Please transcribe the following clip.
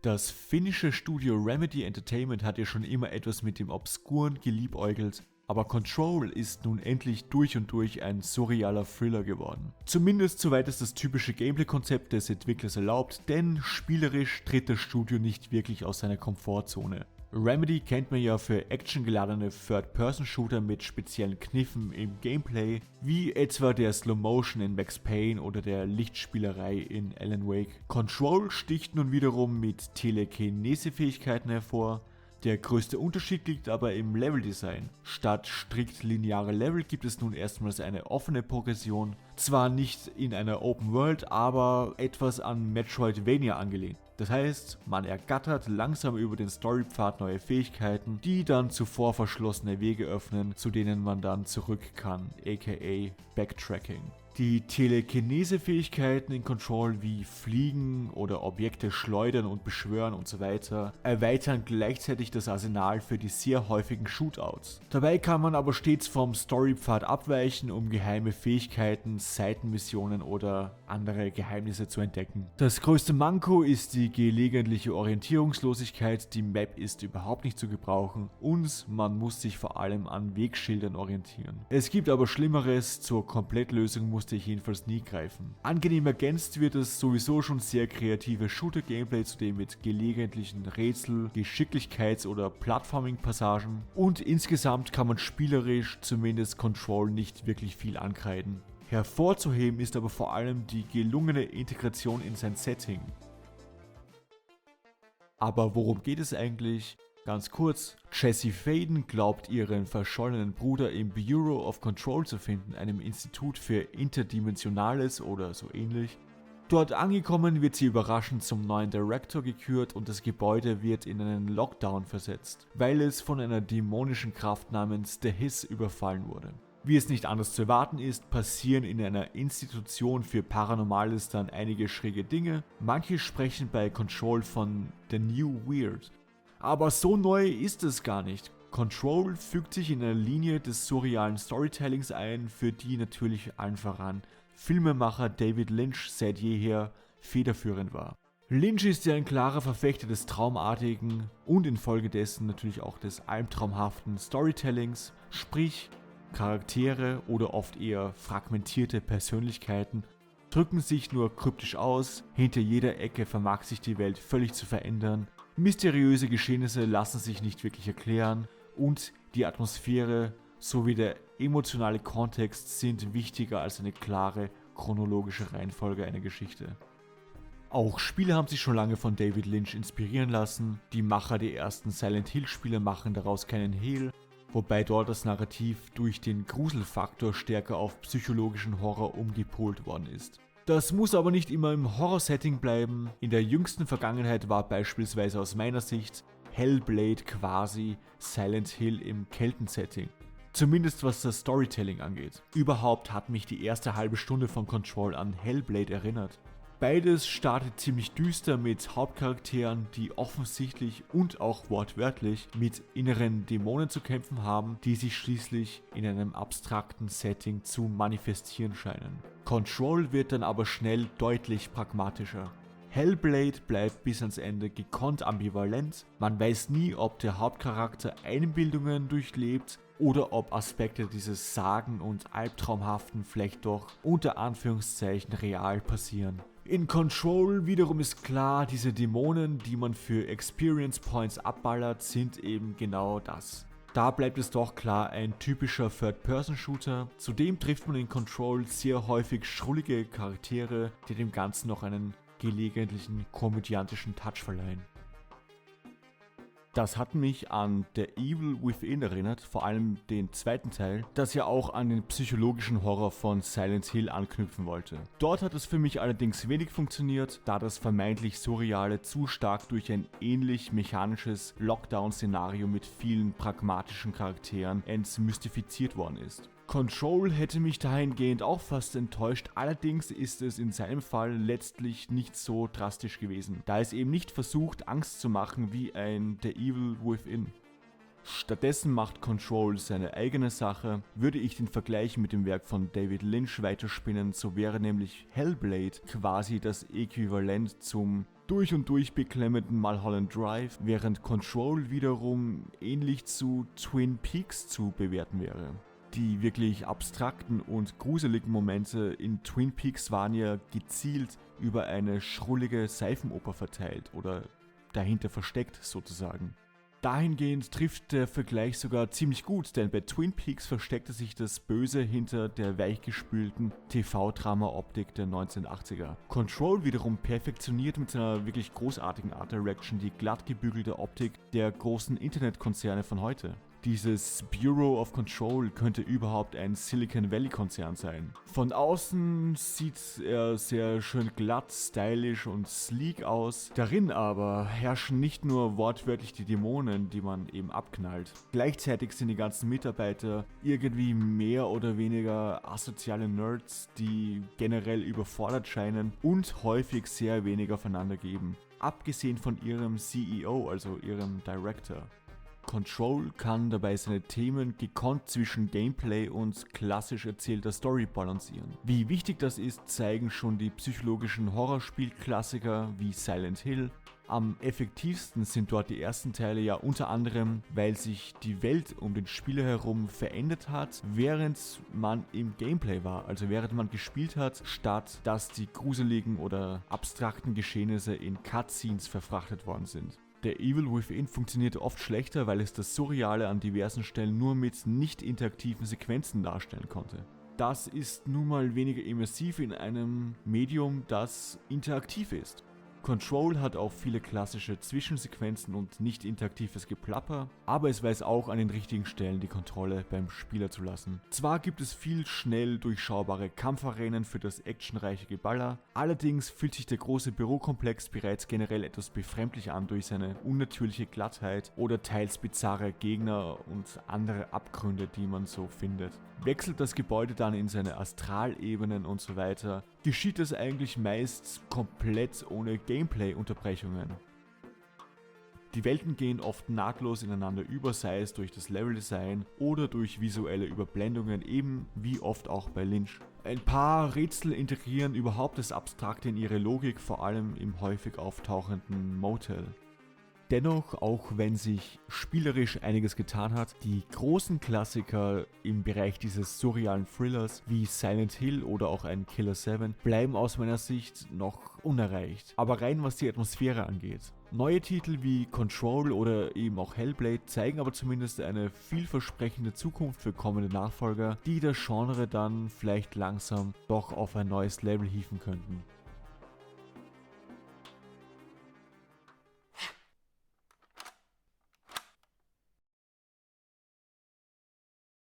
Das finnische Studio Remedy Entertainment hat ja schon immer etwas mit dem Obskuren geliebäugelt, aber Control ist nun endlich durch und durch ein surrealer Thriller geworden. Zumindest soweit es das typische Gameplay-Konzept des Entwicklers erlaubt, denn spielerisch tritt das Studio nicht wirklich aus seiner Komfortzone. Remedy kennt man ja für actiongeladene Third-Person-Shooter mit speziellen Kniffen im Gameplay, wie etwa der Slow-Motion in Max Payne oder der Lichtspielerei in Alan Wake. Control sticht nun wiederum mit Telekinese-Fähigkeiten hervor. Der größte Unterschied liegt aber im Leveldesign. Statt strikt lineare Level gibt es nun erstmals eine offene Progression, zwar nicht in einer Open World, aber etwas an Metroidvania angelehnt. Das heißt, man ergattert langsam über den Storypfad neue Fähigkeiten, die dann zuvor verschlossene Wege öffnen, zu denen man dann zurück kann, aka Backtracking. Die Telekinese-Fähigkeiten in Control wie Fliegen oder Objekte schleudern und beschwören und so weiter erweitern gleichzeitig das Arsenal für die sehr häufigen Shootouts. Dabei kann man aber stets vom Storypfad abweichen, um geheime Fähigkeiten, Seitenmissionen oder andere Geheimnisse zu entdecken. Das größte Manko ist die gelegentliche Orientierungslosigkeit, die Map ist überhaupt nicht zu gebrauchen und man muss sich vor allem an Wegschildern orientieren. Es gibt aber Schlimmeres, zur Komplettlösung musste ich jedenfalls nie greifen. Angenehm ergänzt wird das sowieso schon sehr kreative Shooter-Gameplay zudem mit gelegentlichen Rätsel-, Geschicklichkeits- oder Plattforming-Passagen und insgesamt kann man spielerisch zumindest Control nicht wirklich viel ankreiden. Hervorzuheben ist aber vor allem die gelungene Integration in sein Setting. Aber worum geht es eigentlich? Ganz kurz, Jessie Faden glaubt ihren verschollenen Bruder im Bureau of Control zu finden, einem Institut für Interdimensionales oder so ähnlich. Dort angekommen wird sie überraschend zum neuen Director gekürt und das Gebäude wird in einen Lockdown versetzt, weil es von einer dämonischen Kraft namens The Hiss überfallen wurde. Wie es nicht anders zu erwarten ist, passieren in einer Institution für Paranormales dann einige schräge Dinge. Manche sprechen bei Control von The New Weird. Aber so neu ist es gar nicht. Control fügt sich in einer Linie des surrealen Storytellings ein, für die natürlich allen voran Filmemacher David Lynch seit jeher federführend war. Lynch ist ja ein klarer Verfechter des Traumartigen und infolgedessen natürlich auch des albtraumhaften Storytellings, sprich Charaktere oder oft eher fragmentierte Persönlichkeiten drücken sich nur kryptisch aus, hinter jeder Ecke vermag sich die Welt völlig zu verändern, mysteriöse Geschehnisse lassen sich nicht wirklich erklären und die Atmosphäre sowie der emotionale Kontext sind wichtiger als eine klare chronologische Reihenfolge einer Geschichte. Auch Spiele haben sich schon lange von David Lynch inspirieren lassen, die Macher der ersten Silent Hill Spiele machen daraus keinen Hehl, wobei dort das Narrativ durch den Gruselfaktor stärker auf psychologischen Horror umgepolt worden ist. Das muss aber nicht immer im Horror-Setting bleiben. In der jüngsten Vergangenheit war beispielsweise aus meiner Sicht Hellblade quasi Silent Hill im Kelten-Setting. Zumindest was das Storytelling angeht. Überhaupt hat mich die erste halbe Stunde von Control an Hellblade erinnert. Beides startet ziemlich düster mit Hauptcharakteren, die offensichtlich und auch wortwörtlich mit inneren Dämonen zu kämpfen haben, die sich schließlich in einem abstrakten Setting zu manifestieren scheinen. Control wird dann aber schnell deutlich pragmatischer. Hellblade bleibt bis ans Ende gekonnt ambivalent, man weiß nie, ob der Hauptcharakter Einbildungen durchlebt oder ob Aspekte dieses sagen- und albtraumhaften vielleicht doch unter Anführungszeichen real passieren. In Control wiederum ist klar, diese Dämonen, die man für Experience Points abballert, sind eben genau das. Da bleibt es doch klar ein typischer Third-Person-Shooter. Zudem trifft man in Control sehr häufig schrullige Charaktere, die dem Ganzen noch einen gelegentlichen komödiantischen Touch verleihen. Das hat mich an The Evil Within erinnert, vor allem den zweiten Teil, das ja auch an den psychologischen Horror von Silent Hill anknüpfen wollte. Dort hat es für mich allerdings wenig funktioniert, da das vermeintlich Surreale zu stark durch ein ähnlich mechanisches Lockdown-Szenario mit vielen pragmatischen Charakteren entmystifiziert worden ist. Control hätte mich dahingehend auch fast enttäuscht, allerdings ist es in seinem Fall letztlich nicht so drastisch gewesen, da es eben nicht versucht, Angst zu machen wie ein The Evil Within. Stattdessen macht Control seine eigene Sache. Würde ich den Vergleich mit dem Werk von David Lynch weiterspinnen, so wäre nämlich Hellblade quasi das Äquivalent zum durch und durch beklemmenden Mulholland Drive, während Control wiederum ähnlich zu Twin Peaks zu bewerten wäre. Die wirklich abstrakten und gruseligen Momente in Twin Peaks waren ja gezielt über eine schrullige Seifenoper verteilt oder dahinter versteckt sozusagen. Dahingehend trifft der Vergleich sogar ziemlich gut, denn bei Twin Peaks versteckte sich das Böse hinter der weichgespülten TV-Drama-Optik der 1980er. Control wiederum perfektioniert mit seiner wirklich großartigen Art Direction die glatt gebügelte Optik der großen Internetkonzerne von heute. Dieses Bureau of Control könnte überhaupt ein Silicon Valley Konzern sein. Von außen sieht er sehr schön glatt, stylisch und sleek aus. Darin aber herrschen nicht nur wortwörtlich die Dämonen, die man eben abknallt. Gleichzeitig sind die ganzen Mitarbeiter irgendwie mehr oder weniger asoziale Nerds, die generell überfordert scheinen und häufig sehr wenig aufeinander geben. Abgesehen von ihrem CEO, also ihrem Director. Control kann dabei seine Themen gekonnt zwischen Gameplay und klassisch erzählter Story balancieren. Wie wichtig das ist, zeigen schon die psychologischen Horrorspielklassiker wie Silent Hill. Am effektivsten sind dort die ersten Teile ja unter anderem, weil sich die Welt um den Spieler herum verändert hat, während man im Gameplay war, also während man gespielt hat, statt dass die gruseligen oder abstrakten Geschehnisse in Cutscenes verfrachtet worden sind. Der Evil Within funktioniert oft schlechter, weil es das Surreale an diversen Stellen nur mit nicht interaktiven Sequenzen darstellen konnte. Das ist nun mal weniger immersiv in einem Medium, das interaktiv ist. Control hat auch viele klassische Zwischensequenzen und nicht interaktives Geplapper, aber es weiß auch an den richtigen Stellen die Kontrolle beim Spieler zu lassen. Zwar gibt es viel schnell durchschaubare Kampfarenen für das actionreiche Geballer, allerdings fühlt sich der große Bürokomplex bereits generell etwas befremdlich an durch seine unnatürliche Glattheit oder teils bizarre Gegner und andere Abgründe, die man so findet. Wechselt das Gebäude dann in seine Astralebenen und so weiter, geschieht das eigentlich meist komplett ohne Gameplay-Unterbrechungen. Die Welten gehen oft nahtlos ineinander über, sei es durch das Leveldesign oder durch visuelle Überblendungen, eben wie oft auch bei Lynch. Ein paar Rätsel integrieren überhaupt das Abstrakte in ihre Logik, vor allem im häufig auftauchenden Motel. Dennoch, auch wenn sich spielerisch einiges getan hat, die großen Klassiker im Bereich dieses surrealen Thrillers wie Silent Hill oder auch ein Killer 7 bleiben aus meiner Sicht noch unerreicht, aber rein was die Atmosphäre angeht. Neue Titel wie Control oder eben auch Hellblade zeigen aber zumindest eine vielversprechende Zukunft für kommende Nachfolger, die das Genre dann vielleicht langsam doch auf ein neues Level hieven könnten.